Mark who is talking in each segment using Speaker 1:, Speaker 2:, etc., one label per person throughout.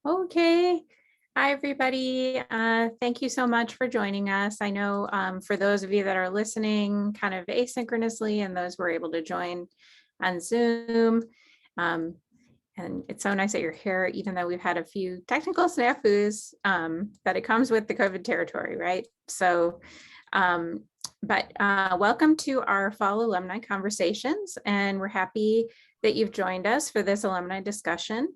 Speaker 1: Okay. Hi, everybody. Thank you so much for joining us. I know for those of you that are listening kind of asynchronously and those who are able to join on Zoom. And it's so nice that you're here, even though we've had a few technical snafus, but it comes with the COVID territory, right? So, welcome to our fall alumni conversations, and we're happy that you've joined us for this alumni discussion.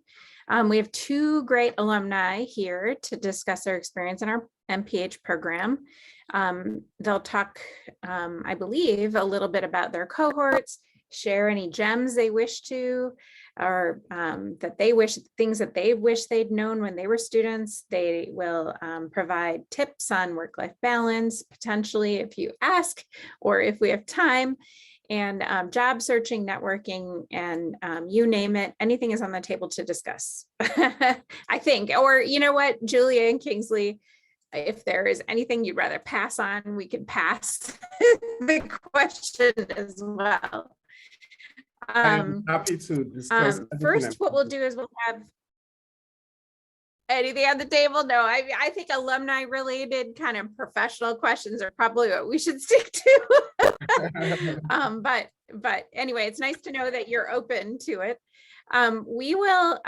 Speaker 1: We have two great alumni here to discuss their experience in our MPH program. They'll talk, I believe, a little bit about their cohorts, share any gems they wish to, or things that they wish they'd known when they were students. They will provide tips on work-life balance, potentially if you ask, or if we have time, and job searching, networking, and you name it, anything is on the table to discuss, I think. Or you know what, Julia and Kingsley, if there is anything you'd rather pass on, we can pass the question as well.
Speaker 2: I'm happy to discuss.
Speaker 1: First, what we'll do is we'll have anything on the table. No, I think alumni related kind of professional questions are probably what we should stick to. But anyway, it's nice to know that you're open to it. We will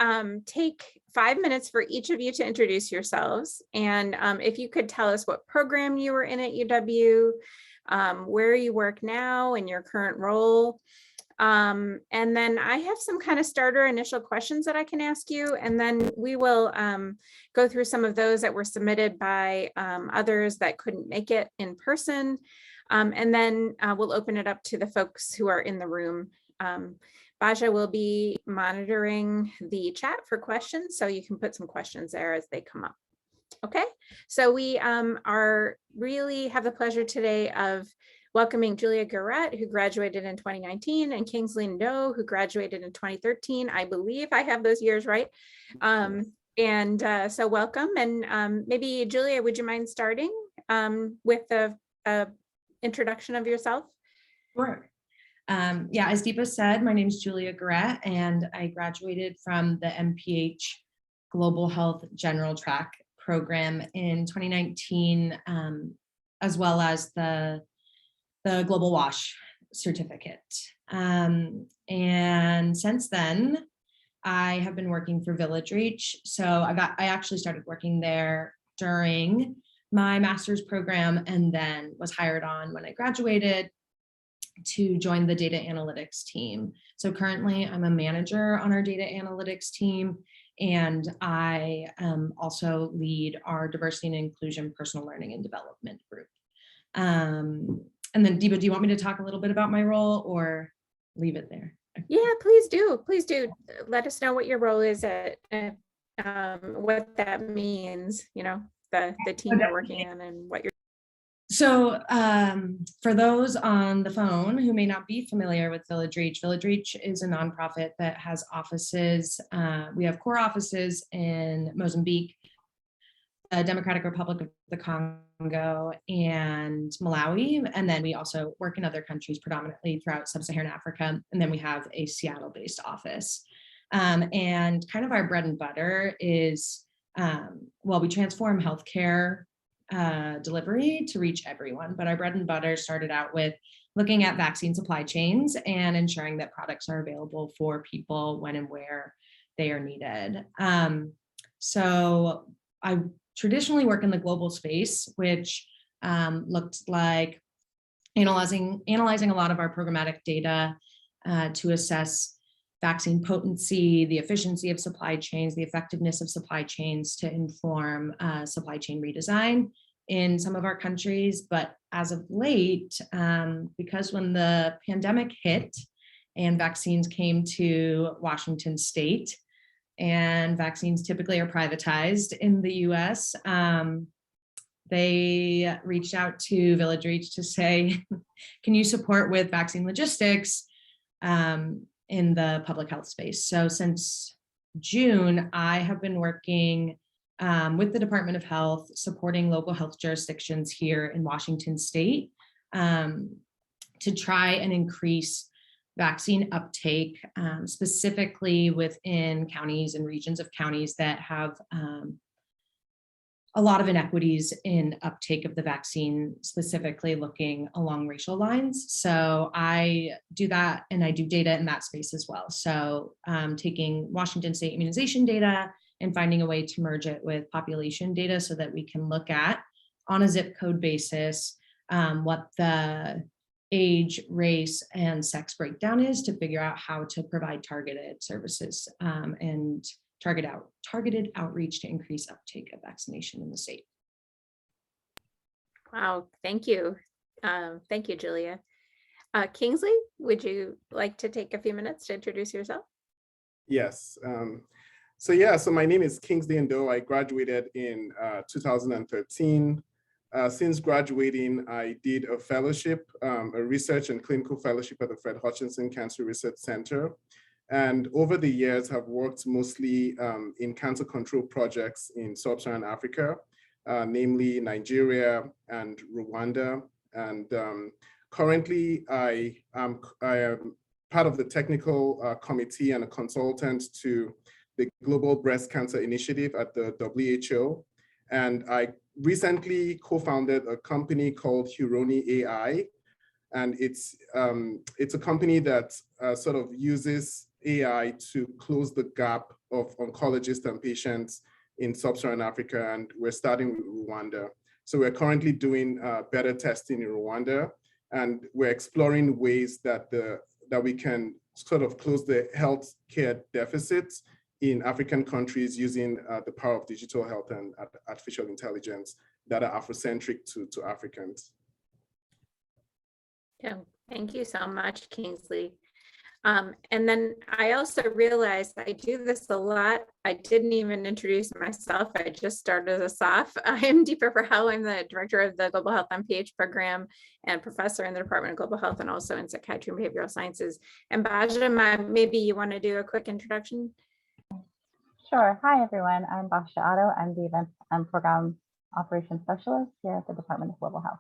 Speaker 1: take 5 minutes for each of you to introduce yourselves. And if you could tell us what program you were in at UW, where you work now and your current role. And then I have some kind of starter initial questions that I can ask you, and then we will go through some of those that were submitted by others that couldn't make it in person. And then we'll open it up to the folks who are in the room. Baja will be monitoring the chat for questions, so you can put some questions there as they come up. Okay, so we are really have the pleasure today of welcoming Julia Guerette, who graduated in 2019, and Kingsley Ndoh, who graduated in 2013. I believe I have those years right. So welcome. And maybe Julia, would you mind starting with the introduction of yourself?
Speaker 3: Sure. Yeah, as Deepa said, my name is Julia Guerette, and I graduated from the MPH Global Health General Track program in 2019, as well as the Global WASH certificate. And since then, I have been working for Village Reach. So I actually started working there during my master's program, and then was hired on when I graduated to join the data analytics team. So currently I'm a manager on our data analytics team, and I also lead our diversity and inclusion personal learning and development group. And then Deepa, do you want me to talk a little bit about my role or leave it there?
Speaker 1: Yeah, please do. Please do. Let us know what your role is at what that means, you know, the team you're working on and what you're.
Speaker 3: So for those on the phone who may not be familiar with Village Reach is a nonprofit that has offices. We have core offices in Mozambique, the Democratic Republic of the Congo, and Malawi. And then we also work in other countries, predominantly throughout sub-Saharan Africa. And then we have a Seattle-based office. And kind of our bread and butter is, we transform healthcare delivery to reach everyone. But our bread and butter started out with looking at vaccine supply chains and ensuring that products are available for people when and where they are needed. So I traditionally work in the global space, which looked like analyzing a lot of our programmatic data to assess vaccine potency, the efficiency of supply chains, the effectiveness of supply chains to inform supply chain redesign in some of our countries. But as of late, because when the pandemic hit and vaccines came to Washington state, and vaccines typically are privatized in the US, they reached out to Village Reach to say, can you support with vaccine logistics in the public health space? So since June, I have been working with the Department of Health, supporting local health jurisdictions here in Washington state to try and increase vaccine uptake, specifically within counties and regions of counties that have a lot of inequities in uptake of the vaccine, specifically looking along racial lines. So I do that, and I do data in that space as well. So taking Washington State immunization data and finding a way to merge it with population data so that we can look at, on a zip code basis, what the age, race, and sex breakdown is to figure out how to provide targeted services and targeted outreach to increase uptake of vaccination in the state.
Speaker 1: Wow, thank you. Thank you, Julia. Kingsley, would you like to take a few minutes to introduce yourself?
Speaker 2: Yes. So my name is Kingsley Ndoh. I graduated in 2013. Since graduating, I did a fellowship, a research and clinical fellowship at the Fred Hutchinson Cancer Research Center. And over the years, have worked mostly in cancer control projects in Sub-Saharan Africa, namely Nigeria and Rwanda. And currently, I am part of the technical committee and a consultant to the Global Breast Cancer Initiative at the WHO. And I recently co-founded a company called Huroni AI. And it's a company that sort of uses AI to close the gap of oncologists and patients in Sub-Saharan Africa, and we're starting with Rwanda. So we're currently doing better testing in Rwanda, and we're exploring ways that we can sort of close the healthcare deficits in African countries using the power of digital health and artificial intelligence that are Afrocentric to Africans.
Speaker 1: Yeah, thank you so much, Kingsley. And then I also realized I do this a lot. I didn't even introduce myself. I just started us off. I am Deepa Rao. I'm the director of the Global Health MPH program and professor in the Department of Global Health and also in Psychiatry and Behavioral Sciences. And Bajra, maybe you want to do a quick introduction?
Speaker 4: Sure. Hi, everyone. I'm Basha Otto. I'm the Events and Program Operations Specialist here at the Department of Global Health.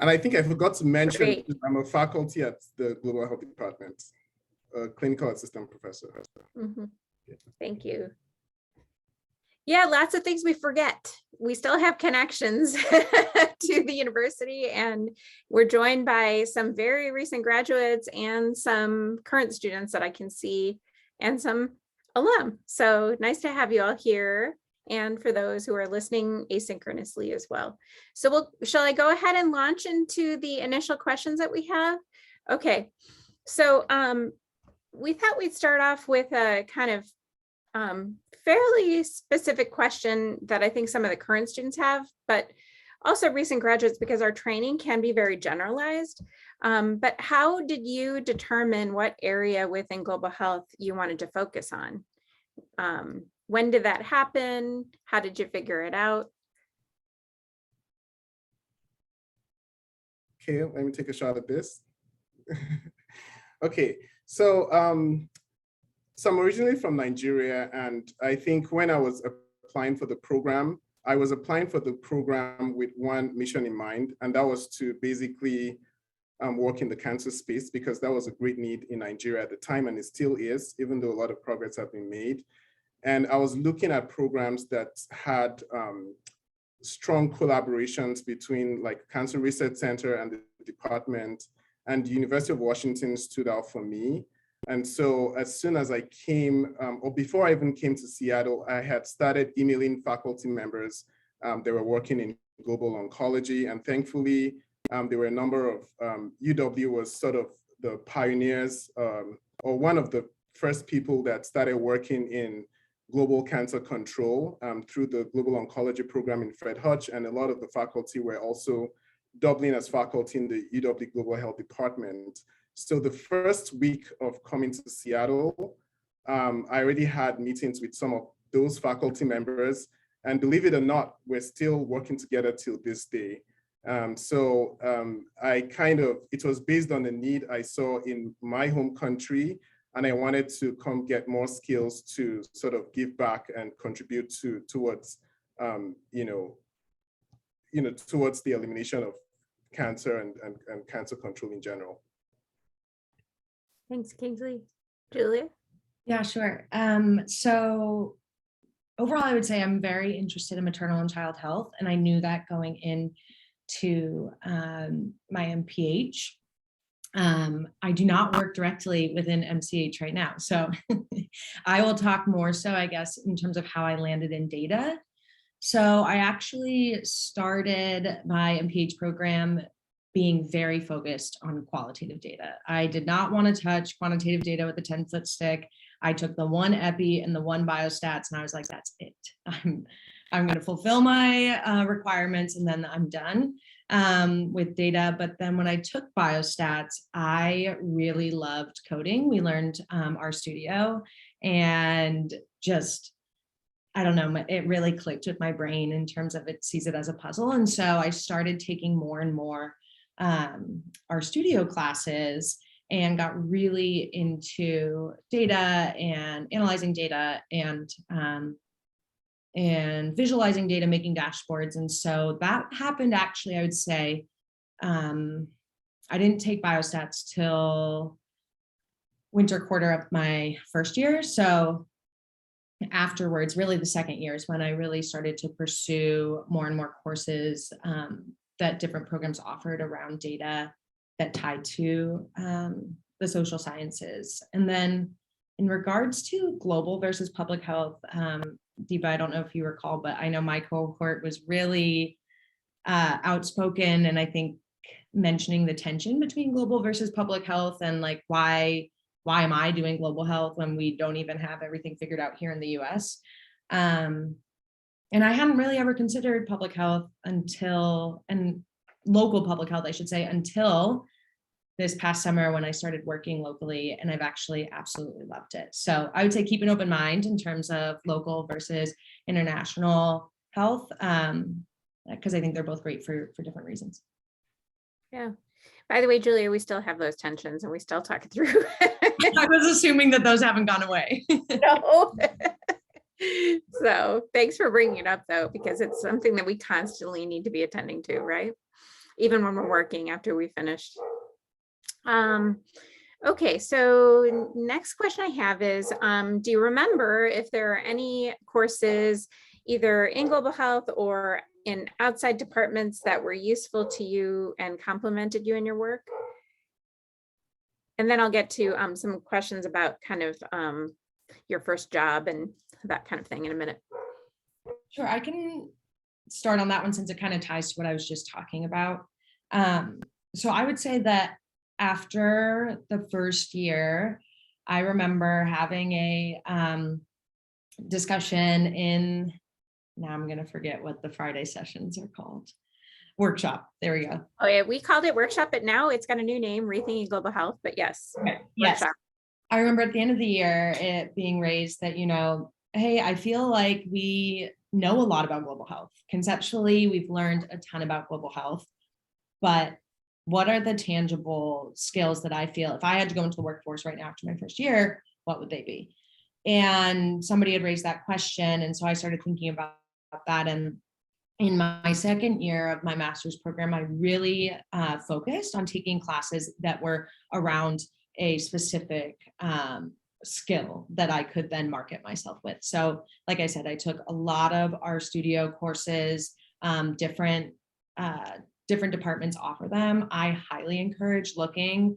Speaker 2: And I think I forgot to mention,
Speaker 1: Great.
Speaker 2: I'm a faculty at the Global Health Department, a clinical assistant professor.
Speaker 1: Mm-hmm.
Speaker 2: Yeah.
Speaker 1: Thank you. Yeah, lots of things we forget. We still have connections to the university, and we're joined by some very recent graduates and some current students that I can see, and some alum. So nice to have you all here, and for those who are listening asynchronously as well. So shall I go ahead and launch into the initial questions that we have? Okay, so we thought we'd start off with a kind of fairly specific question that I think some of the current students have, but also recent graduates, because our training can be very generalized. But how did you determine what area within global health you wanted to focus on? When did that happen? How did you figure it out?
Speaker 2: Okay, let me take a shot at this. Okay, so I'm originally from Nigeria, and I think when I was applying for the program, I was applying for the program with one mission in mind, and that was to basically work in the cancer space, because that was a great need in Nigeria at the time, and it still is, even though a lot of progress have been made. And I was looking at programs that had strong collaborations between like Cancer Research Center and the department, and the University of Washington stood out for me. And so as soon as I came, or before I even came to Seattle, I had started emailing faculty members that were working in global oncology. And thankfully, there were a number of, UW was sort of the pioneers, or one of the first people that started working in global cancer control through the global oncology program in Fred Hutch. And a lot of the faculty were also doubling as faculty in the UW Global Health Department. So the first week of coming to Seattle, I already had meetings with some of those faculty members, and believe it or not, we're still working together till this day. It was based on the need I saw in my home country, and I wanted to come get more skills to sort of give back and contribute towards towards the elimination of cancer and cancer control in general.
Speaker 1: Thanks, Kingsley. Julia?
Speaker 3: Yeah, sure. So overall, I would say I'm very interested in maternal and child health, and I knew that going into my MPH. I do not work directly within MCH right now, so I will talk more so, I guess, in terms of how I landed in data. So I actually started my MPH program being very focused on qualitative data. I did not want to touch quantitative data with a 10-foot stick. I took the one epi and the one biostats, and I was like, that's it. I'm going to fulfill my requirements, and then I'm done with data. But then when I took biostats, I really loved coding. We learned RStudio, and just, I don't know, it really clicked with my brain in terms of it sees it as a puzzle. And so I started taking more and more RStudio classes and got really into data and analyzing data and visualizing data, making dashboards. And so that happened actually, I would say, I didn't take biostats till winter quarter of my first year. So afterwards, really the second year is when I really started to pursue more and more courses that different programs offered around data that tied to the social sciences. And then in regards to global versus public health, Deepa, I don't know if you recall, but I know my cohort was really outspoken, and I think mentioning the tension between global versus public health, and like, why am I doing global health when we don't even have everything figured out here in the US? And I hadn't really ever considered public health and local public health, I should say, until this past summer when I started working locally, and I've actually absolutely loved it. So I would say keep an open mind in terms of local versus international health, because I think they're both great for different reasons.
Speaker 1: Yeah. By the way, Julia, we still have those tensions and we still talk it through.
Speaker 3: I was assuming that those haven't gone away.
Speaker 1: No. So thanks for bringing it up though, because it's something that we constantly need to be attending to, right? Even when we're working after we finished. Okay, so next question I have is, do you remember if there are any courses either in global health or in outside departments that were useful to you and complemented you in your work? And then I'll get to some questions about kind of your first job and that kind of thing in a minute.
Speaker 3: Sure, I can start on that one since it kind of ties to what I was just talking about. So I would say that after the first year, I remember having a discussion in, now I'm going to forget what the Friday sessions are called. Workshop. There we go.
Speaker 1: Oh yeah, we called it workshop, but now it's got a new name, Rethinking Global Health, but yes.
Speaker 3: Okay. Yes.
Speaker 1: Workshop.
Speaker 3: I remember at the end of the year, it being raised that, hey, I feel like we know a lot about global health. Conceptually, we've learned a ton about global health, but what are the tangible skills that I feel if I had to go into the workforce right now after my first year, what would they be? And somebody had raised that question. And so I started thinking about that. And in my second year of my master's program, I really focused on taking classes that were around a specific skill that I could then market myself with. So like I said, I took a lot of RStudio courses, different departments offer them. I highly encourage looking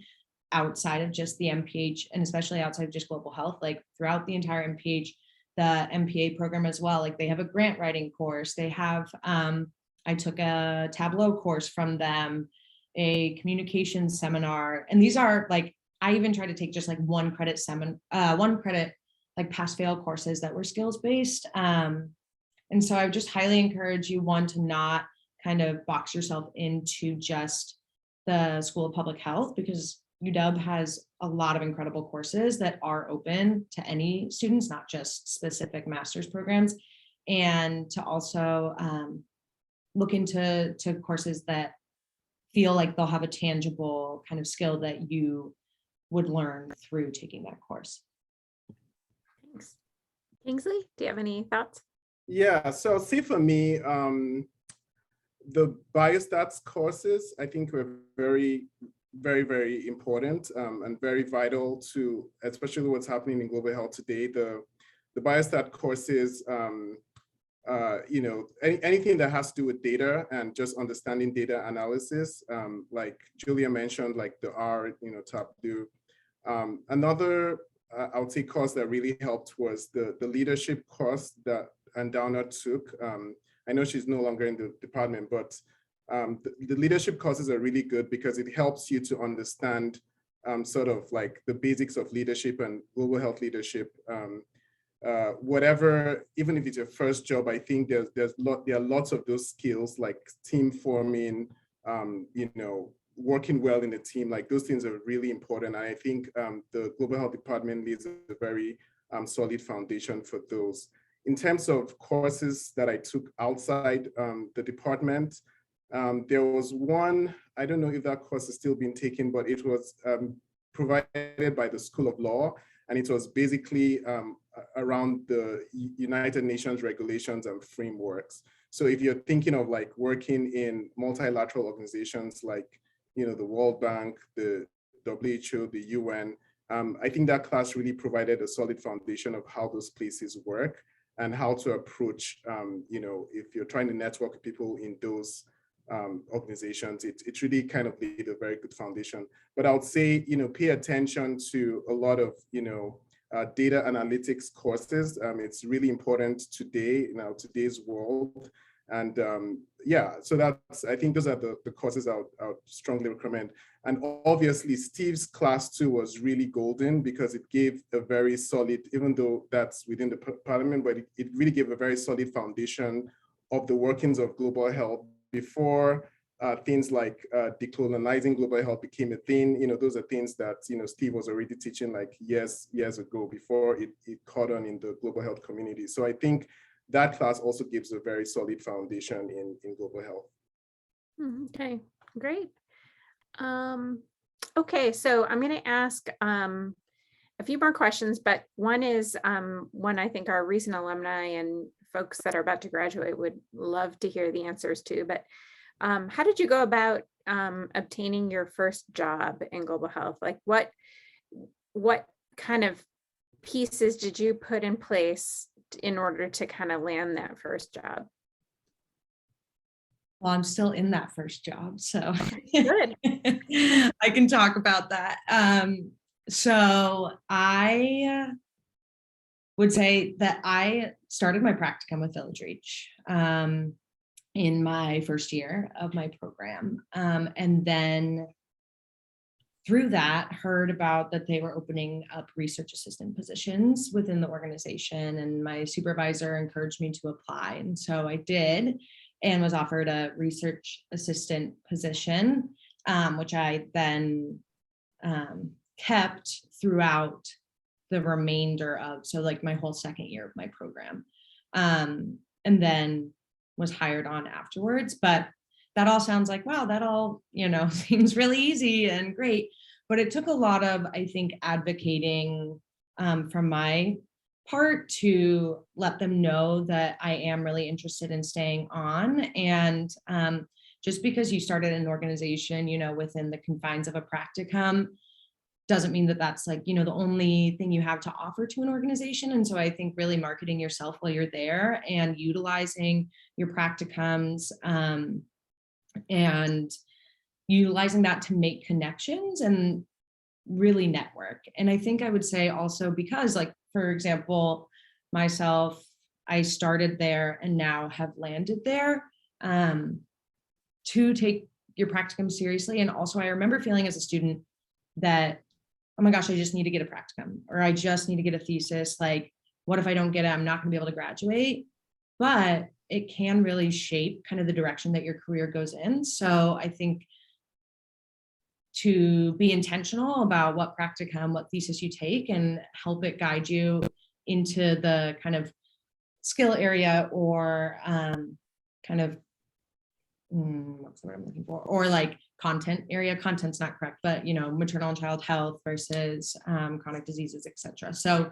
Speaker 3: outside of just the MPH, and especially outside of just global health, like throughout the entire MPH, the MPA program as well. Like they have a grant writing course. They have, I took a Tableau course from them, a communications seminar. And these are like, I even tried to take just like one credit like pass fail courses that were skills based. And so I would just highly encourage you, one, to not kind of box yourself into just the School of Public Health, because UW has a lot of incredible courses that are open to any students, not just specific master's programs, and to also look into courses that feel like they'll have a tangible kind of skill that you would learn through taking that course.
Speaker 1: Thanks. Kingsley, do you have any thoughts?
Speaker 2: Yeah, so see, for me, the biostats courses, I think were very very, very important and very vital to, especially what's happening in global health today. The biostat courses, anything that has to do with data and just understanding data analysis, like Julia mentioned, like the R, top do. Another, I would say, course that really helped was the leadership course that Andowna took. I know she's no longer in the department, but the leadership courses are really good because it helps you to understand sort of like the basics of leadership and global health leadership. Whatever, even if it's your first job, I think there are lots of those skills like team forming, working well in a team, like those things are really important. And I think the global health department leaves a very solid foundation for those. In terms of courses that I took outside the department, there was one, I don't know if that course is still being taken, but it was provided by the School of Law. And it was basically around the United Nations regulations and frameworks. So if you're thinking of like working in multilateral organizations like, the World Bank, the WHO, the UN, I think that class really provided a solid foundation of how those places work and how to approach, if you're trying to network with people in those organizations, it really kind of laid a very good foundation. But I would say, pay attention to a lot of, data analytics courses. It's really important today, in today's world. And so I think those are the courses I would strongly recommend. And obviously Steve's class too was really golden because it gave a very solid, even though that's within the parliament, but it really gave a very solid foundation of the workings of global health before things like decolonizing global health became a thing. Those are things that, Steve was already teaching like years ago before it caught on in the global health community. So I think that class also gives a very solid foundation in global health.
Speaker 1: Okay, great. Okay, so I'm going to ask a few more questions, but one is one I think our recent alumni and folks that are about to graduate would love to hear the answers to. But how did you go about obtaining your first job in global health? Like what kind of pieces did you put in place in order to kind of land that first job?
Speaker 3: Well, I'm still in that first job, so
Speaker 1: Good.
Speaker 3: I can talk about that. So I would say that I started my practicum with Village Reach in my first year of my program. And then through that, heard about that they were opening up research assistant positions within the organization, and my supervisor encouraged me to apply. And so I did, and was offered a research assistant position, which I then kept throughout the remainder of, so like my whole second year of my program, and then was hired on afterwards. But that all sounds like, wow, that all, seems really easy and great. But it took a lot of, I think, advocating from my part to let them know that I am really interested in staying on. And just because you started an organization, within the confines of a practicum, doesn't mean that that's like, the only thing you have to offer to an organization. And so I think really marketing yourself while you're there and utilizing your practicums and utilizing that to make connections and really network. And I think I would say also because, like, for example, myself, I started there and now have landed there to take your practicum seriously. And also I remember feeling as a student that, oh my gosh, I just need to get a practicum, or I just need to get a thesis. Like, what if I don't get it? I'm not going to be able to graduate. But it can really shape kind of the direction that your career goes in. So I think to be intentional about what practicum, what thesis you take, and help it guide you into the kind of skill area or kind of, what's the word I'm looking for? Or like content area. Content's not correct, but maternal and child health versus chronic diseases, etc. So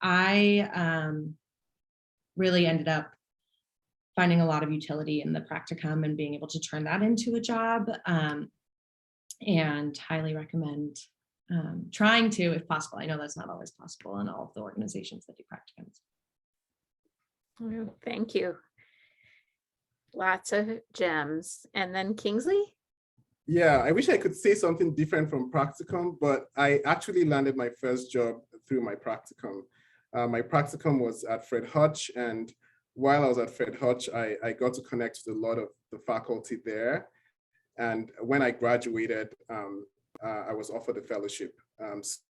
Speaker 3: I really ended up finding a lot of utility in the practicum and being able to turn that into a job. and highly recommend trying to, if possible. I know that's not always possible in all of the organizations that do practicums.
Speaker 1: Oh, thank you. Lots of gems. And then Kingsley?
Speaker 2: Yeah, I wish I could say something different from Practicum, but I actually landed my first job through my Practicum. My Practicum was at Fred Hutch, and while I was at Fred Hutch, I got to connect with a lot of the faculty there. And when I graduated, I was offered a fellowship.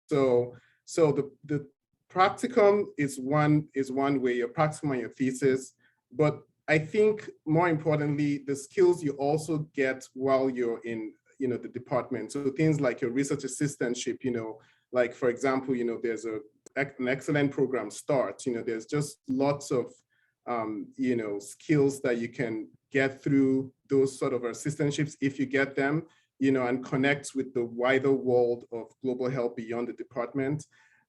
Speaker 2: So the Practicum is one way, your practicum and your thesis, but I think more importantly, the skills you also get while you're in, the department. So things like your research assistantship, like for example, there's an excellent program start, there's just lots of, skills that you can get through those sort of assistantships if you get them, and connect with the wider world of global health beyond the department.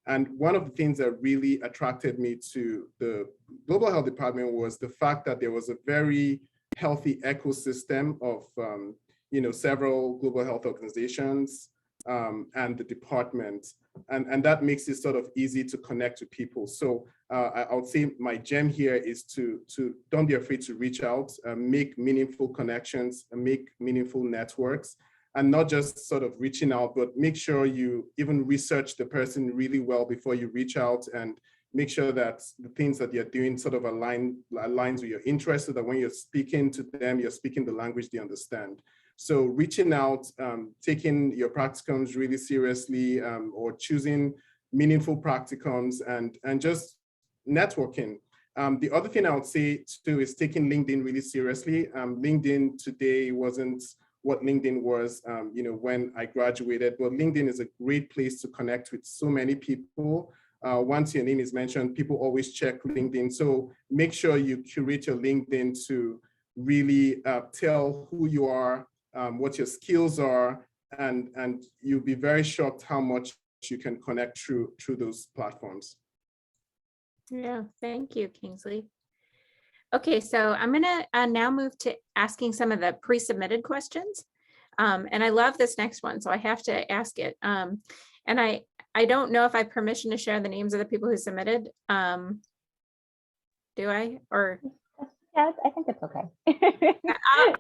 Speaker 2: And one of the things that really attracted me to the global health department was the fact that there was a very healthy ecosystem of, several global health organizations and the department. And that makes it sort of easy to connect with people. So I would say my gem here is to don't be afraid to reach out, make meaningful connections, and make meaningful networks. And not just sort of reaching out, but make sure you even research the person really well before you reach out, and make sure that the things that you're doing sort of aligns with your interests, so that when you're speaking to them, you're speaking the language they understand. So reaching out, taking your practicums really seriously, or choosing meaningful practicums, and just networking. The other thing I would say too is taking LinkedIn really seriously. LinkedIn today wasn't what LinkedIn was, when I graduated, but LinkedIn is a great place to connect with so many people. Once your name is mentioned, people always check LinkedIn. So make sure you curate your LinkedIn to really tell who you are, what your skills are, and you'll be very shocked how much you can connect through those platforms.
Speaker 1: Yeah, thank you, Kingsley. Okay, so I'm gonna now move to asking some of the pre-submitted questions. And I love this next one, so I have to ask it. And I don't know if I have permission to share the names of the people who submitted. Do I, or?
Speaker 4: Yeah, I think it's okay.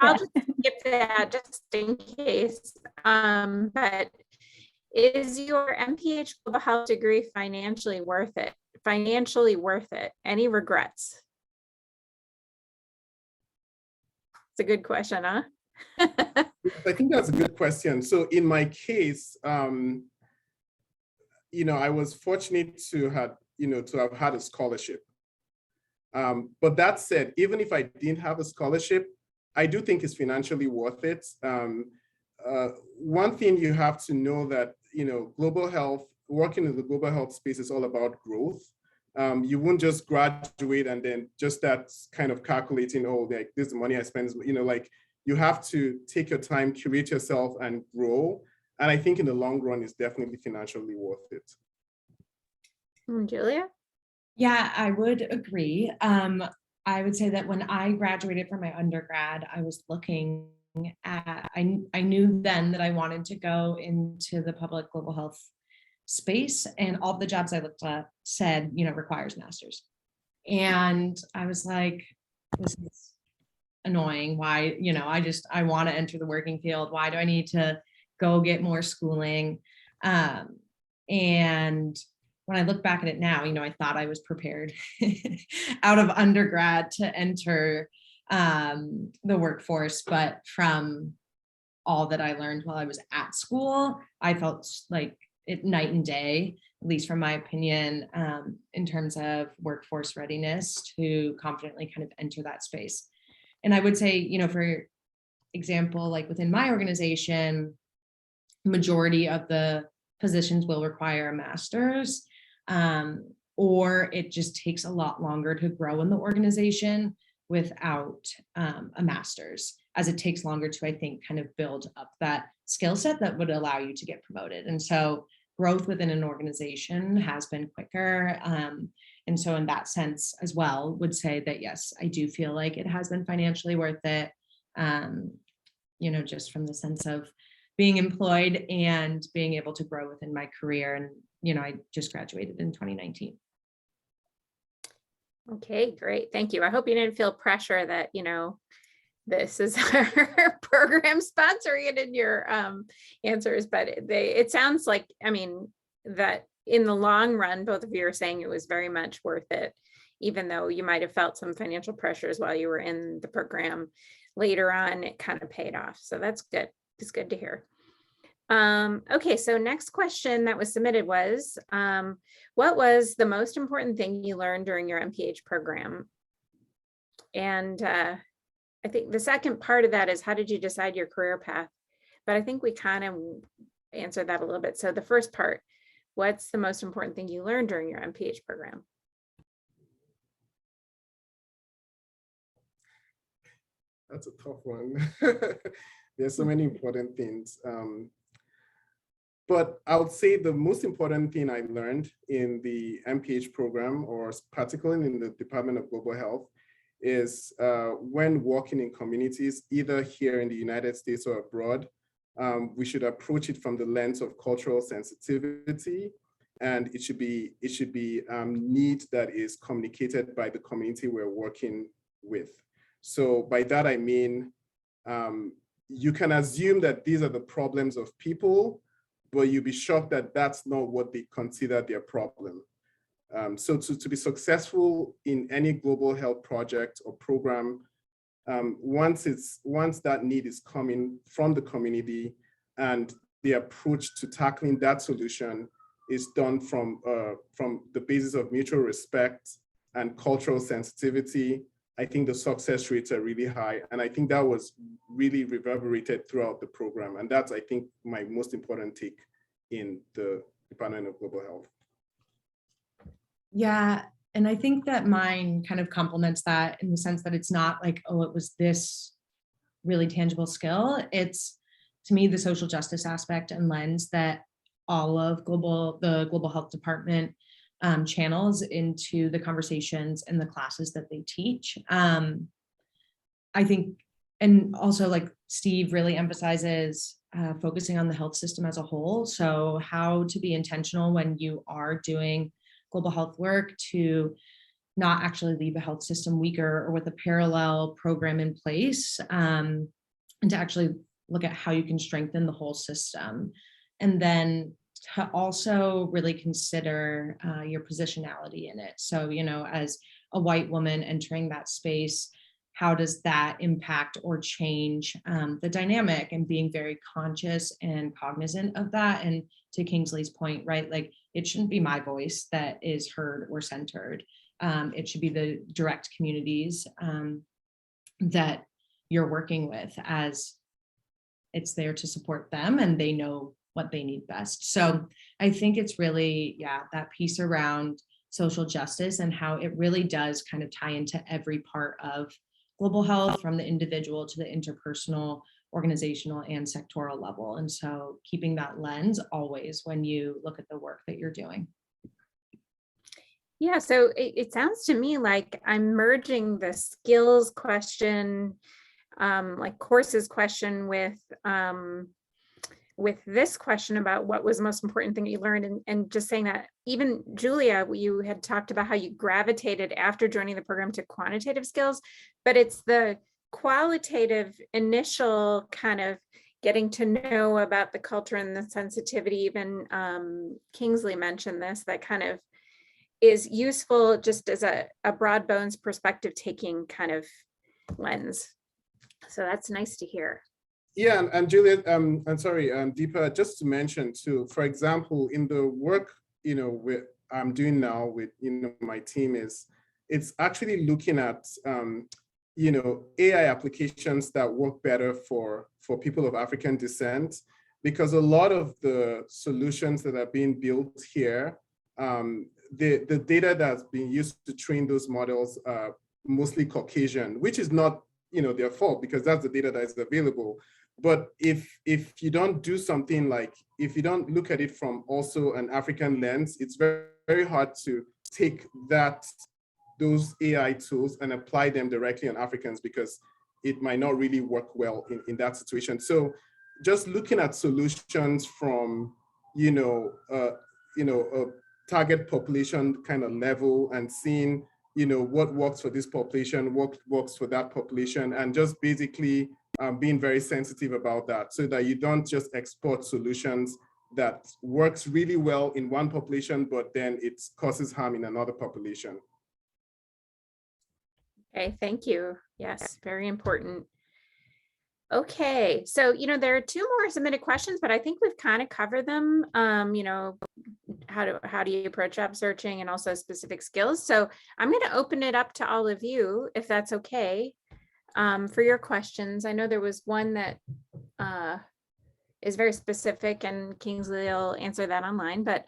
Speaker 1: I'll just skip that just in case. But is your MPH Global Health degree financially worth it? Financially worth it? Any regrets? It's a good question, huh?
Speaker 2: I think that's a good question. So in my case, I was fortunate to have had a scholarship. But that said, even if I didn't have a scholarship, I do think it's financially worth it. One thing you have to know that, global health, working in the global health space is all about growth. You won't just graduate and then just start kind of calculating, oh, like this is the money I spend, you have to take your time, curate yourself, and grow. And I think in the long run, it's definitely financially worth it.
Speaker 1: Julia?
Speaker 3: Yeah, I would agree. I would say that when I graduated from my undergrad, I was looking at, I knew then that I wanted to go into the public global health space, and all the jobs I looked at said, requires master's. And I was like, this is annoying. Why, I want to enter the working field. Why do I need to go get more schooling? And when I look back at it now, I thought I was prepared out of undergrad to enter the workforce, but from all that I learned while I was at school, I felt like it night and day, at least from my opinion, in terms of workforce readiness to confidently kind of enter that space. And I would say, for example, like within my organization, majority of the positions will require a master's, or it just takes a lot longer to grow in the organization without a master's, as it takes longer to, I think, kind of build up that skill set that would allow you to get promoted. And so growth within an organization has been quicker. And so in that sense as well, would say that, yes, I do feel like it has been financially worth it. Just from the sense of being employed and being able to grow within my career. And, you know, I just graduated in 2019.
Speaker 1: Okay, great. Thank you. I hope you didn't feel pressure that, you know, this is our program sponsoring it in your answers, but it sounds like, I mean, that in the long run, both of you are saying it was very much worth it, even though you might have felt some financial pressures while you were in the program. Later on, it kind of paid off. So that's good. It's good to hear. Okay, so next question that was submitted was, what was the most important thing you learned during your MPH program? And I think the second part of that is, how did you decide your career path? But I think we kind of answered that a little bit. So the first part, what's the most important thing you learned during your MPH program?
Speaker 2: That's a tough one. There's so many important things. But I would say the most important thing I learned in the MPH program, or particularly in the Department of Global Health, is when working in communities, either here in the United States or abroad, we should approach it from the lens of cultural sensitivity, and it should be need that is communicated by the community we're working with. So by that I mean, you can assume that these are the problems of people, but you'll be shocked that that's not what they consider their problem. So to be successful in any global health project or program, once that need is coming from the community and the approach to tackling that solution is done from the basis of mutual respect and cultural sensitivity, I think the success rates are really high. And I think that was really reverberated throughout the program. And that's, I think, my most important take in the Department of Global Health.
Speaker 3: Yeah, and I think that mine kind of complements that in the sense that it's not like, oh, it was this really tangible skill. It's, to me, the social justice aspect and lens that all of the Global Health Department channels into the conversations and the classes that they teach. I think, and also like Steve really emphasizes focusing on the health system as a whole. So how to be intentional when you are doing global health work to not actually leave a health system weaker or with a parallel program in place, and to actually look at how you can strengthen the whole system. And then to also really consider your positionality in it. So, you know, as a white woman entering that space, how does that impact or change the dynamic, and being very conscious and cognizant of that. And to Kingsley's point, right, like it shouldn't be my voice that is heard or centered. It should be the direct communities that you're working with, as it's there to support them and they know what they need best. So I think it's really, yeah, that piece around social justice and how it really does kind of tie into every part of global health, from the individual to the interpersonal, organizational, and sectoral level. And so keeping that lens always when you look at the work that you're doing.
Speaker 1: Yeah, so it sounds to me like I'm merging the skills question, like courses question, with this question about what was the most important thing you learned, and just saying that even Julia, you had talked about how you gravitated after joining the program to quantitative skills, but it's the qualitative initial kind of getting to know about the culture and the sensitivity. Even Kingsley mentioned this, that kind of is useful just as a broad bones perspective taking kind of lens. So that's nice to hear.
Speaker 2: Yeah, and Juliet, I'm sorry, Deepa, just to mention too, for example, in the work, you know, I'm doing now with, you know, my team it's actually looking at, you know, AI applications that work better for people of African descent, because a lot of the solutions that are being built here, the data that's being used to train those models are mostly Caucasian, which is not, you know, their fault, because that's the data that is available. But if you don't do something like, if you don't look at it from also an African lens, it's very, very hard to take those AI tools and apply them directly on Africans, because it might not really work well in that situation. So just looking at solutions from, a target population kind of level and seeing, what works for this population, what works for that population, and just basically being very sensitive about that so that you don't just export solutions that works really well in one population, but then it causes harm in another population.
Speaker 1: Okay, thank you. Yes, very important. Okay, so, there are two more submitted questions, but I think we've kind of covered them. How do you approach job searching and also specific skills. So I'm going to open it up to all of you, if that's okay, for your questions. I know there was one that is very specific, and Kingsley will answer that online, but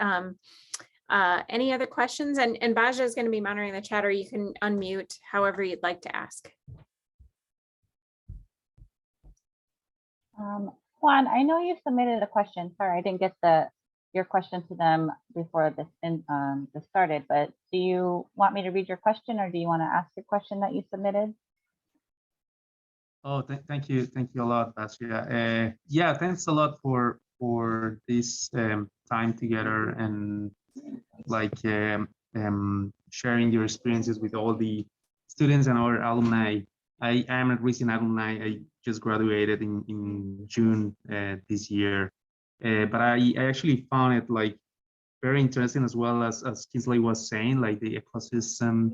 Speaker 1: any other questions? And Baja is going to be monitoring the chat, or you can unmute however you'd like to ask.
Speaker 4: Juan, I know you submitted a question. Sorry, I didn't get your question to them before this started, but do you want me to read your question, or do you want to ask the question that you submitted?
Speaker 5: Oh, thank you a lot, Basia. Yeah, thanks a lot for this time together and sharing your experiences with all the students and our alumni. I am a recent alumni. I just graduated in June this year, but I actually found it very interesting, as well as Kingsley was saying, the ecosystem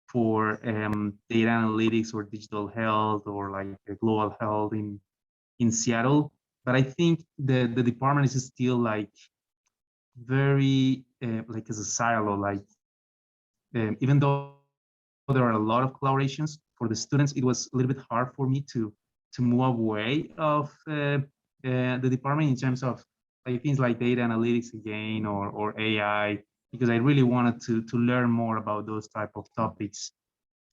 Speaker 5: for data analytics or digital health or global health in Seattle. But I think the department is still very as a silo. Even though there are a lot of collaborations for the students, it was a little bit hard for me to move away of the department in terms of things like data analytics again or AI, because I really wanted to learn more about those type of topics.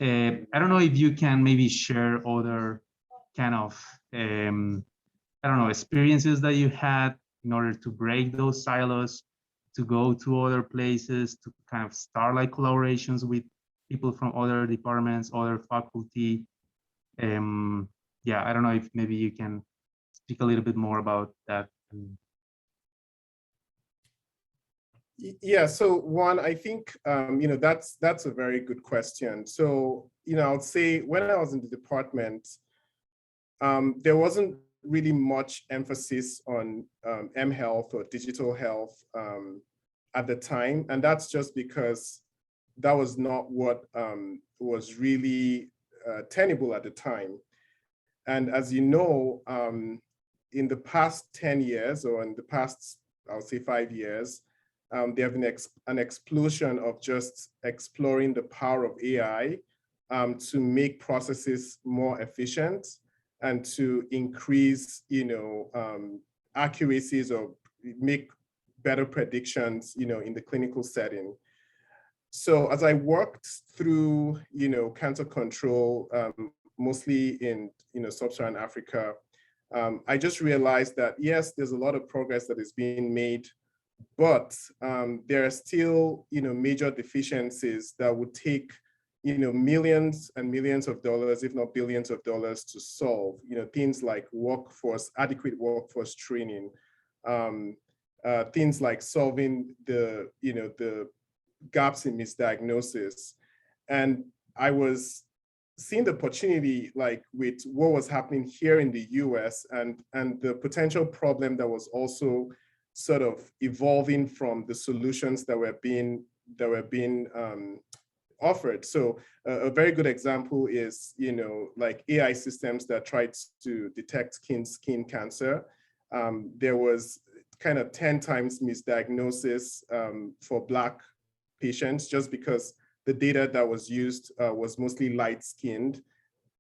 Speaker 5: I don't know if you can maybe share other kind of experiences that you had in order to break those silos, to go to other places, to kind of start collaborations with people from other departments, other faculty. Yeah, I don't know if maybe you can speak a little bit more about that.
Speaker 2: Yeah, so Juan, I think that's a very good question. So I would say when I was in the department, there wasn't really much emphasis on mHealth or digital health at the time, and that's just because that was not what was really tenable at the time. And as you know, in the past 10 years, or in the past, I would say 5 years, there have been an explosion of just exploring the power of AI to make processes more efficient and to increase, accuracies or make better predictions, in the clinical setting. So as I worked through, cancer control, mostly in, sub-Saharan Africa, I just realized that, yes, there's a lot of progress that is being made, but there are still, major deficiencies that would take, millions and millions of dollars, if not billions of dollars, to solve. Things like adequate workforce training, things like solving the gaps in misdiagnosis. And I was seeing the opportunity, with what was happening here in the US and the potential problem that was also sort of evolving from the solutions that were being offered. So a very good example is, AI systems that tried to detect skin cancer. There was kind of 10 times misdiagnosis for Black patients, just because the data that was used was mostly light-skinned.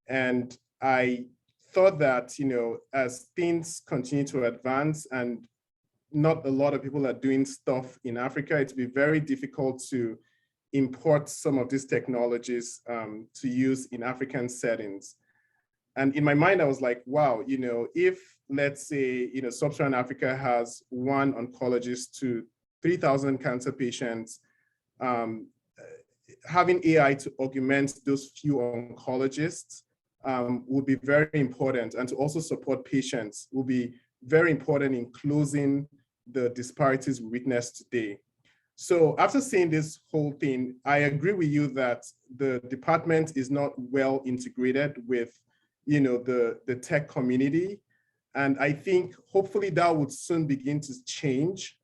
Speaker 2: And I thought that, as things continue to advance and not a lot of people are doing stuff in Africa, it'd be very difficult to import some of these technologies to use in African settings. And in my mind, I was like, wow, if, let's say, sub-Saharan Africa has one oncologist to 3,000 cancer patients, having AI to augment those few oncologists would be very important, and to also support patients will be very important in closing the disparities we witness today. So after seeing this whole thing, I agree with you that the department is not well integrated with, the tech community. And I think hopefully that would soon begin to change.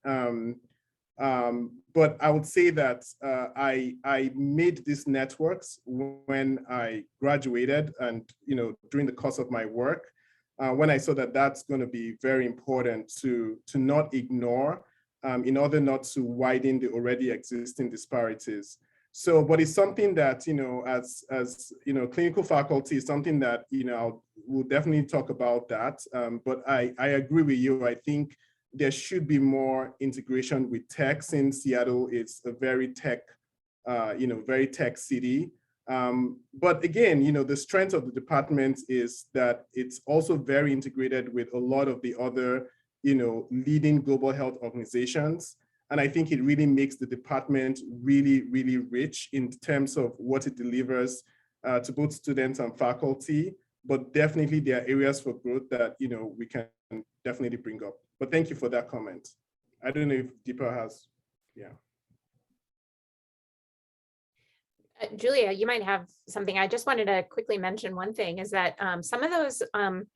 Speaker 2: But I would say that I made these networks when I graduated and, during the course of my work, when I saw that that's going to be very important to not ignore in order not to widen the already existing disparities. So, but it's something that, as clinical faculty is something that, we'll definitely talk about that. But I agree with you. I think there should be more integration with tech, since Seattle is a very tech city. But again, the strength of the department is that it's also very integrated with a lot of the other, leading global health organizations. And I think it really makes the department really, really rich in terms of what it delivers to both students and faculty. But definitely there are areas for growth that, we can definitely bring up. But thank you for that comment. I don't know if Deepa has, yeah.
Speaker 1: Julia, you might have something. I just wanted to quickly mention one thing is that some of those kind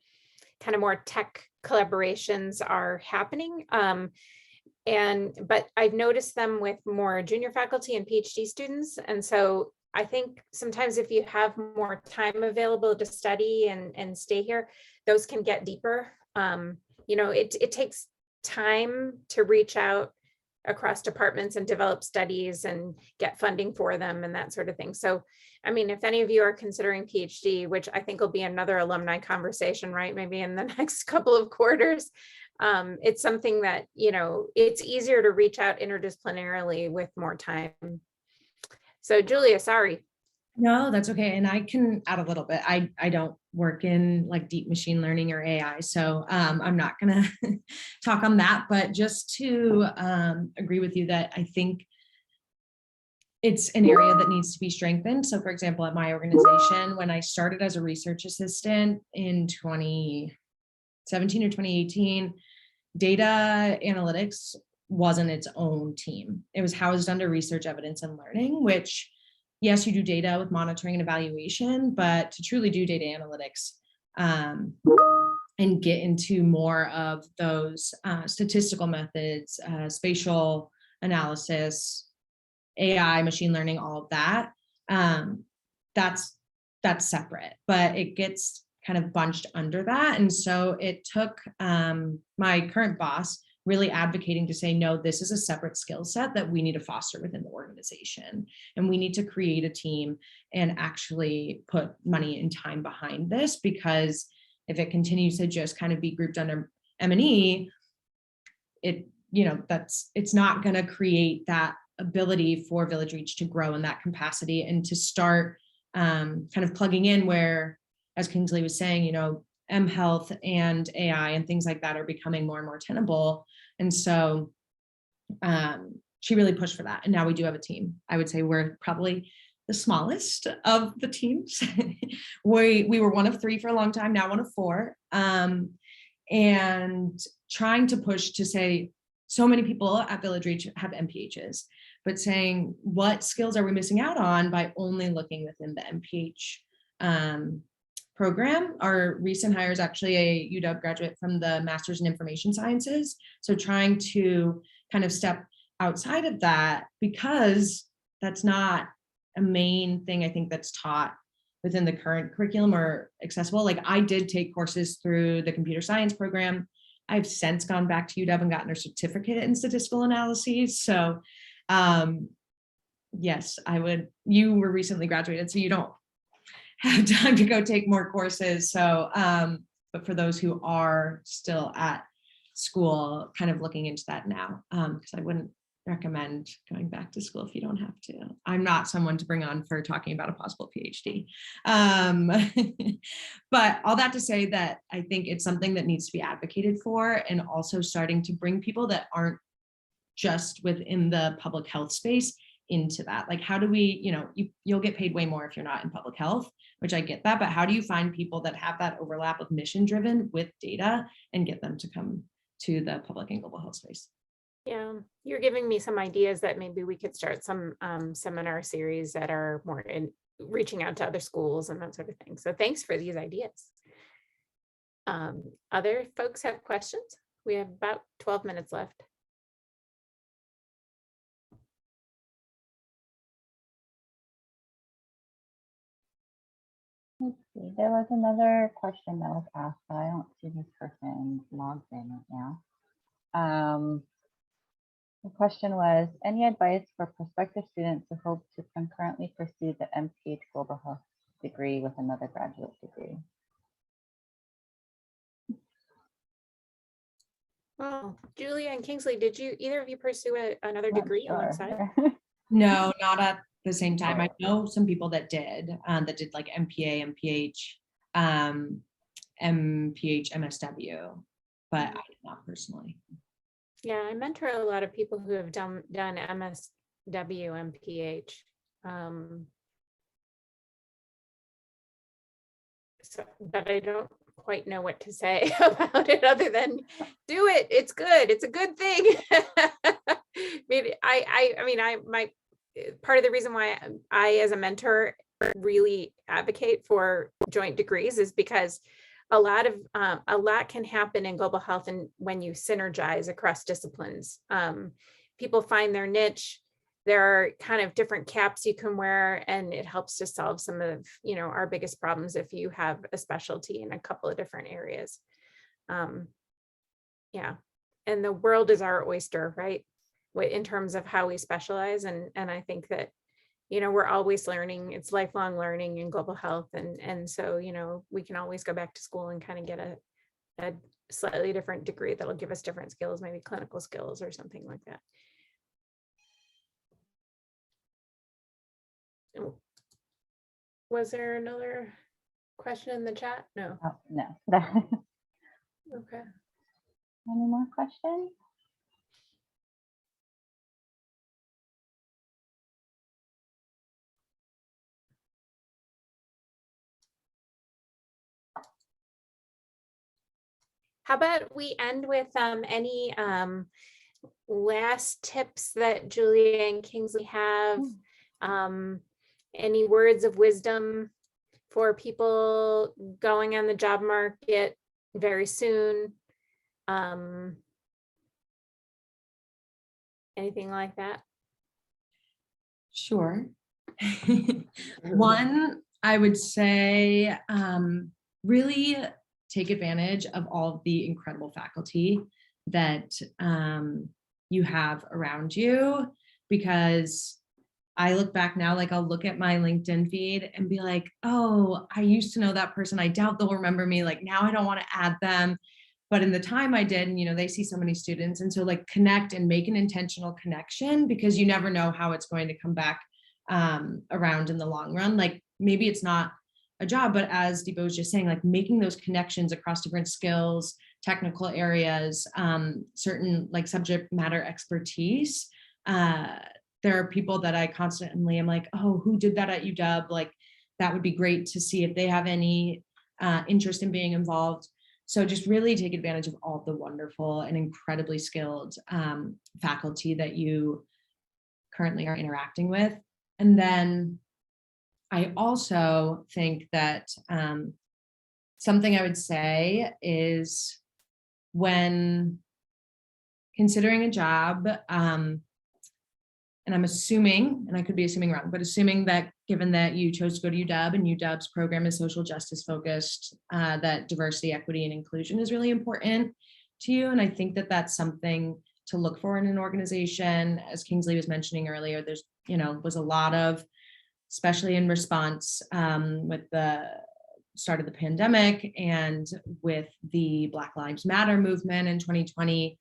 Speaker 1: of more tech collaborations are happening. But I've noticed them with more junior faculty and PhD students. And so I think sometimes if you have more time available to study and stay here, those can get deeper. It takes time to reach out across departments and develop studies and get funding for them and that sort of thing. So, I mean, if any of you are considering PhD, which I think will be another alumni conversation, right? Maybe in the next couple of quarters, it's something that, it's easier to reach out interdisciplinarily with more time. So Julia, sorry.
Speaker 3: No, that's okay. And I can add a little bit. I don't work in like deep machine learning or AI, so I'm not going to talk on that. But just to agree with you that I think it's an area that needs to be strengthened. So for example, at my organization, when I started as a research assistant in 2017 or 2018, data analytics wasn't its own team. It was housed under research, evidence, and learning, which yes, you do data with monitoring and evaluation, but to truly do data analytics and get into more of those statistical methods, spatial analysis, AI, machine learning, all of that, that's separate, but it gets kind of bunched under that. And so it took my current boss really advocating to say, no, this is a separate skill set that we need to foster within the organization. And we need to create a team and actually put money and time behind this, because if it continues to just kind of be grouped under M&E, it's not going to create that ability for Village Reach to grow in that capacity and to start kind of plugging in where, as Kingsley was saying, mHealth and AI and things like that are becoming more and more tenable. And so she really pushed for that. And now we do have a team. I would say we're probably the smallest of the teams. we were one of 3 for a long time, now one of 4. And trying to push to say, so many people at Village Reach have MPHs, but saying what skills are we missing out on by only looking within the MPH program. Our recent hire is actually a UW graduate from the Master's in Information Sciences. So trying to kind of step outside of that, because that's not a main thing I think that's taught within the current curriculum or accessible. Like I did take courses through the computer science program. I've since gone back to UW and gotten a certificate in statistical analyses. So yes, I would. You were recently graduated, so you don't have time to go take more courses. So, but for those who are still at school, kind of looking into that now, because I wouldn't recommend going back to school if you don't have to. I'm not someone to bring on for talking about a possible PhD. But all that to say that I think it's something that needs to be advocated for, and also starting to bring people that aren't just within the public health space into that? Like, how do we, you'll get paid way more if you're not in public health, which I get that, but how do you find people that have that overlap of mission driven with data and get them to come to the public and global health space?
Speaker 1: Yeah, you're giving me some ideas that maybe we could start some seminar series that are more in reaching out to other schools and that sort of thing. So thanks for these ideas. Other folks have questions? We have about 12 minutes left.
Speaker 4: Let's see, there was another question that was asked, but I don't see this person logged in right now. The question was, any advice for prospective students who hope to concurrently pursue the MPH Global Health degree with another graduate degree?
Speaker 1: Well, Julia and Kingsley, did either of you pursue another
Speaker 4: Not
Speaker 1: degree
Speaker 4: sure.
Speaker 1: alongside?
Speaker 3: No, not at the same time. I know some people that did like MPA, MPH, MPH, MSW, but I did not personally.
Speaker 1: Yeah, I mentor a lot of people who have done MSW, MPH. So, but I don't quite know what to say about it other than do it. It's good. It's a good thing. My part of the reason why I, as a mentor, really advocate for joint degrees is because a lot can happen in global health, and when you synergize across disciplines, people find their niche. There are kind of different caps you can wear, and it helps to solve some of our biggest problems if you have a specialty in a couple of different areas. Yeah, and the world is our oyster, right? In terms of how we specialize, and I think that we're always learning. It's lifelong learning in global health, and so we can always go back to school and kind of get a slightly different degree that'll give us different skills, maybe clinical skills or something like that. Was there another question in the chat? No.
Speaker 4: Oh, no.
Speaker 1: Okay.
Speaker 4: Any more questions?
Speaker 1: How about we end with any last tips that Julia and Kingsley have? Any words of wisdom for people going on the job market very soon? Anything like that?
Speaker 3: Sure. One, I would say, really take advantage of all of the incredible faculty that you have around you, because I look back now, like I'll look at my LinkedIn feed and be like, oh, I used to know that person. I doubt they'll remember me. Like now I don't want to add them. But in the time I did, and they see so many students. And so like connect and make an intentional connection, because you never know how it's going to come back around in the long run. Like maybe it's not a job, but as Deepa was just saying, like making those connections across different skills, technical areas, certain like subject matter expertise. There are people that I constantly am like, oh, who did that at UW? Like that would be great to see if they have any interest in being involved. So just really take advantage of all the wonderful and incredibly skilled faculty that you currently are interacting with. And then I also think that something I would say is when considering a job, and I'm assuming, and I could be assuming wrong, but assuming that given that you chose to go to UW and UW's program is social justice focused, that diversity, equity, and inclusion is really important to you. And I think that that's something to look for in an organization. As Kingsley was mentioning earlier, there's, was a lot of, especially in response with the start of the pandemic and with the Black Lives Matter movement in 2020,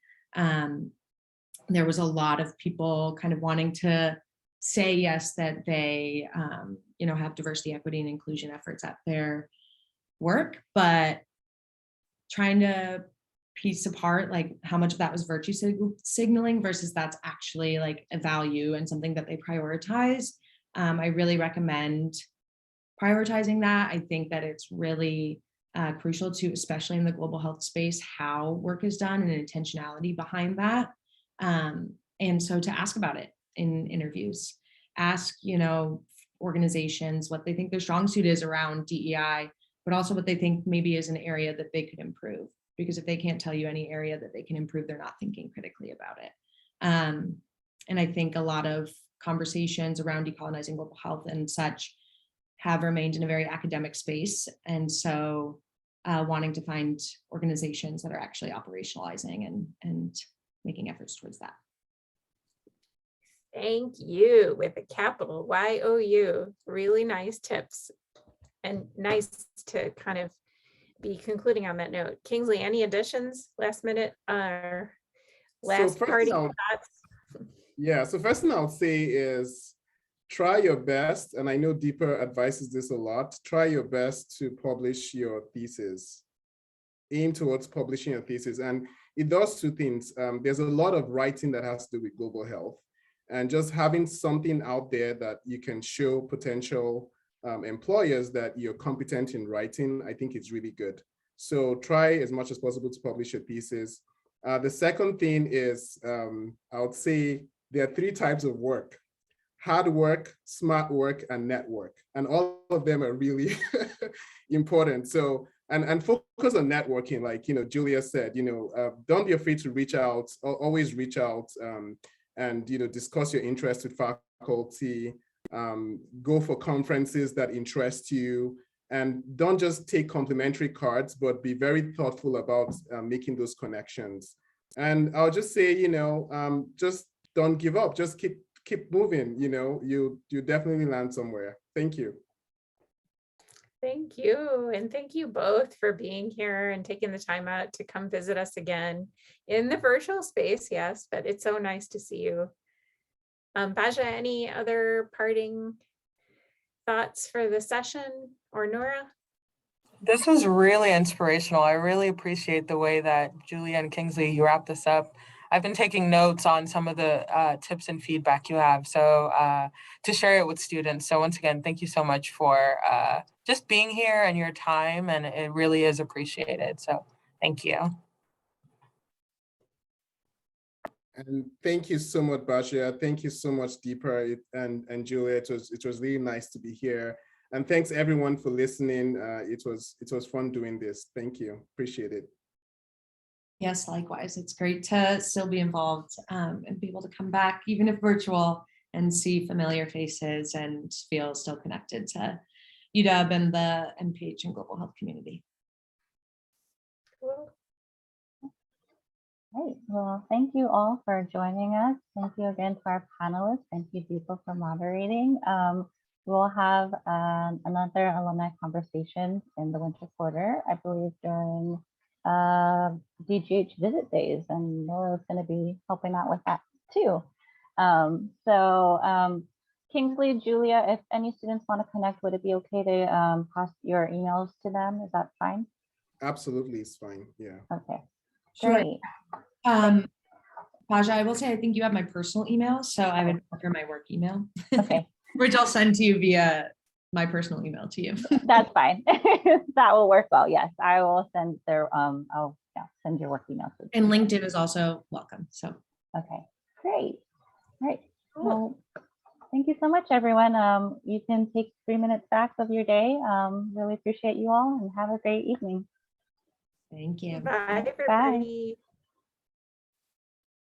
Speaker 3: there was a lot of people kind of wanting to say yes, that they, have diversity, equity, and inclusion efforts at their work, but trying to piece apart, like how much of that was virtue signaling versus that's actually like a value and something that they prioritize. I really recommend prioritizing that. I think that it's really crucial to, especially in the global health space, how work is done and intentionality behind that. And so to ask about it in interviews, ask, organizations what they think their strong suit is around DEI, but also what they think maybe is an area that they could improve. Because if they can't tell you any area that they can improve, they're not thinking critically about it. And I think a lot of conversations around decolonizing global health and such have remained in a very academic space. And so wanting to find organizations that are actually operationalizing and making efforts towards that.
Speaker 1: Thank you, with a capital YOU. Really nice tips, and nice to kind of be concluding on that note. Kingsley, any additions last minute or last party thoughts?
Speaker 2: Yeah, so first thing I'll say is try your best, and I know Deepa advises this a lot, try your best to publish your thesis. Aim towards publishing your thesis, and it does two things. There's a lot of writing that has to do with global health, and just having something out there that you can show potential employers that you're competent in writing, I think it's really good. So try as much as possible to publish your thesis. The second thing is, I would say there are 3 types of work: hard work, smart work, and network. And all of them are really important. So, and focus on networking, like, Julia said, don't be afraid to reach out, always reach out, and, discuss your interest with faculty, go for conferences that interest you, and don't just take complimentary cards, but be very thoughtful about making those connections. And I'll just say, just don't give up, just keep moving, you definitely land somewhere. Thank you.
Speaker 1: Thank you. And thank you both for being here and taking the time out to come visit us again in the virtual space. Yes, but it's so nice to see you. Baja, any other parting thoughts for the session, or Nora?
Speaker 6: This was really inspirational. I really appreciate the way that Julia and Kingsley, you wrapped this up. I've been taking notes on some of the tips and feedback you have, so to share it with students. So once again, thank you so much for just being here and your time, and it really is appreciated. So thank you.
Speaker 2: And thank you so much, Baja. Thank you so much, Deepa and Julia. It was really nice to be here. And thanks everyone for listening. It was fun doing this. Thank you. Appreciate it.
Speaker 3: Yes, likewise. It's great to still be involved and be able to come back, even if virtual, and see familiar faces and feel still connected to UW and the MPH and global health community.
Speaker 1: Cool.
Speaker 4: Great. Well, thank you all for joining us. Thank you again to our panelists. Thank you, Deepa, for moderating. We'll have another alumni conversation in the winter quarter, I believe, during DGH visit days, and Nora's going to be helping out with that too. Kingsley, Julia, if any students want to connect, would it be okay to pass your emails to them? Is that fine?
Speaker 2: Absolutely, it's fine. Yeah.
Speaker 4: Okay.
Speaker 3: Sure.
Speaker 4: Great.
Speaker 3: Baja, I will say, I think you have my personal email, so I would prefer my work email.
Speaker 4: Okay.
Speaker 3: Which I'll send to you via my personal email to you.
Speaker 4: That's fine. That will work well. Yes, I will send their I'll send your work email.
Speaker 3: And LinkedIn is also welcome. So
Speaker 4: okay, great. Great. Well, thank you so much, everyone. You can take 3 minutes back of your day. Really appreciate you all, and have a great evening.
Speaker 3: thank you.
Speaker 1: Bye, everybody.